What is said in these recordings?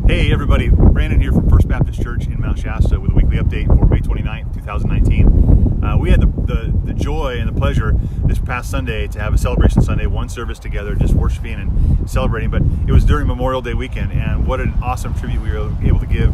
Hey everybody, Brandon here from First Baptist Church in Mount Shasta with a weekly update for May 29th, 2019. We had the joy and the pleasure this past Sunday to have a celebration Sunday, one service together, just worshiping and celebrating, but it was during Memorial Day weekend, and what an awesome tribute we were able to give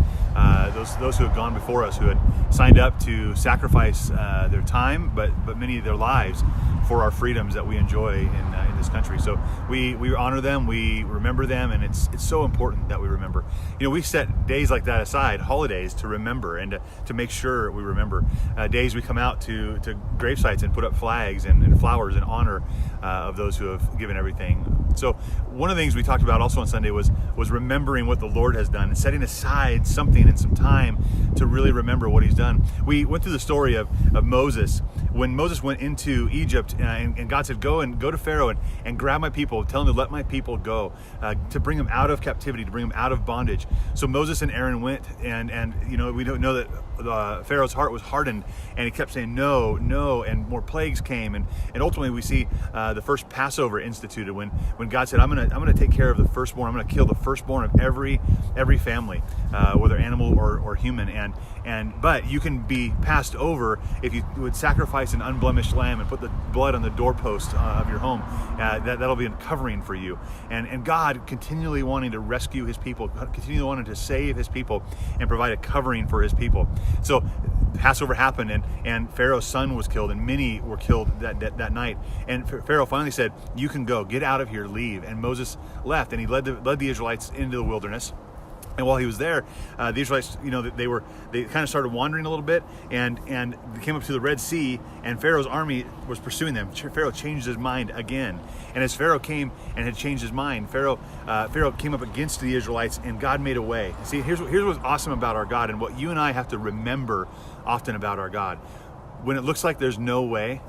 those who had gone before us, who had signed up to sacrifice their time, but many of their lives for our freedoms that we enjoy in this country. So we honor them, we remember them, and it's so important that we remember. You know, we set days like that aside, holidays, to remember and to make sure we remember. Days we come out to grave sites and put up flags and flowers in honor of those who have given everything. So one of the things we talked about also on Sunday was remembering what the Lord has done and setting aside something and some time to really remember what He's done. We went through the story of Moses. When Moses went into Egypt and God said, go to Pharaoh and grab my people, tell him to let my people go, to bring them out of captivity, to bring them out of bondage. So Moses and Aaron went, and you know, we don't know that Pharaoh's heart was hardened, and he kept saying no, and more plagues came, and ultimately we see the first Passover instituted when God said, I'm gonna take care of the firstborn. I'm gonna kill the firstborn of every family, whether animal or human, but you can be passed over if you would sacrifice an unblemished lamb and put the blood on the doorpost of your home. That'll be a covering for you. And God continually wanting to rescue His people, continually wanting to save His people and provide a covering for His people. So Passover happened, and Pharaoh's son was killed, and many were killed that night. And Pharaoh finally said, "You can go, get out of here, leave." And Moses left, and he led the Israelites into the wilderness. And while he was there, the Israelites, you know, they kind of started wandering a little bit, and they came up to the Red Sea, and Pharaoh's army was pursuing them. Pharaoh changed his mind again, and as Pharaoh came and had changed his mind, Pharaoh came up against the Israelites, and God made a way. See, here's what's awesome about our God, and what you and I have to remember often about our God. When it looks like there's no way,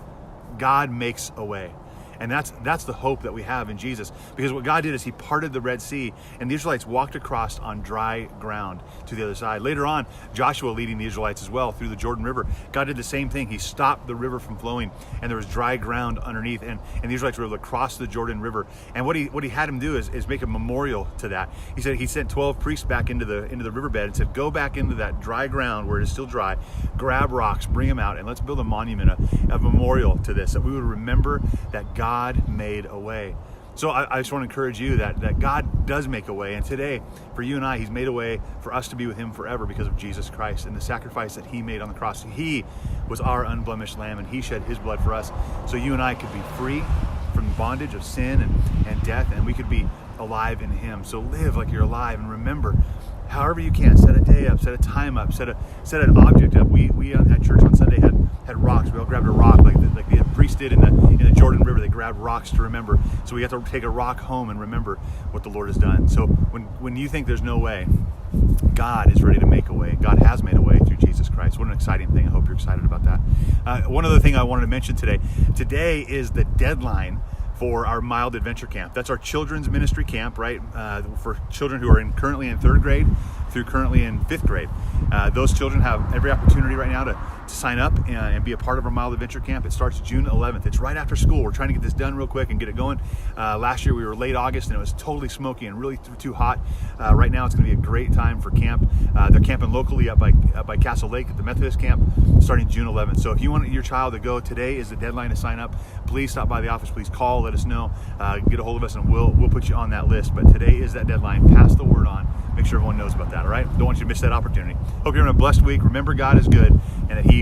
God makes a way. And that's the hope that we have in Jesus, because what God did is He parted the Red Sea, and the Israelites walked across on dry ground to the other side. Later on, Joshua leading the Israelites as well through the Jordan River. God did the same thing. He stopped the river from flowing, and there was dry ground underneath, and the Israelites were able to cross the Jordan River. And what he had him do is make a memorial to that. He said he sent 12 priests back into the riverbed and said, go back into that dry ground where it is still dry, grab rocks, bring them out, and let's build a monument, a memorial to this, that we would remember that God made a way. So I just want to encourage you that God does make a way, and today for you and I, He's made a way for us to be with Him forever because of Jesus Christ and the sacrifice that He made on the cross. He was our unblemished lamb, and He shed His blood for us, so you and I could be free from the bondage of sin and death, and we could be alive in Him. So live like you're alive, and remember, however you can, set a day up, set a time up, set an object up. We at church on Sunday had rocks. We all grabbed a rock like the priest did in the Jordan River. They grabbed rocks to remember. So we have to take a rock home and remember what the Lord has done. So when you think there's no way, God is ready to make a way. God has made a way through Jesus Christ. What an exciting thing. I hope you're excited about that. One other thing I wanted to mention today is the deadline for our Mild Adventure Camp. That's our children's ministry camp, right? For children who are currently in 3rd grade through currently in 5th grade. Those children have every opportunity right now to sign up and be a part of our Mild Adventure Camp. It starts June 11th. It's right after school. We're trying to get this done real quick and get it going. Last year we were late August, and it was totally smoky and really too hot. Right now it's going to be a great time for camp. They're camping locally up by Castle Lake at the Methodist camp starting June 11th. So if you want your child to go, today is the deadline to sign up. Please stop by the office. Please call, let us know, get a hold of us, and we'll put you on that list. But today is that deadline. Pass the word on. Make sure everyone knows about that, all right? Don't want you to miss that opportunity. Hope you're having a blessed week. Remember, God is good, and that He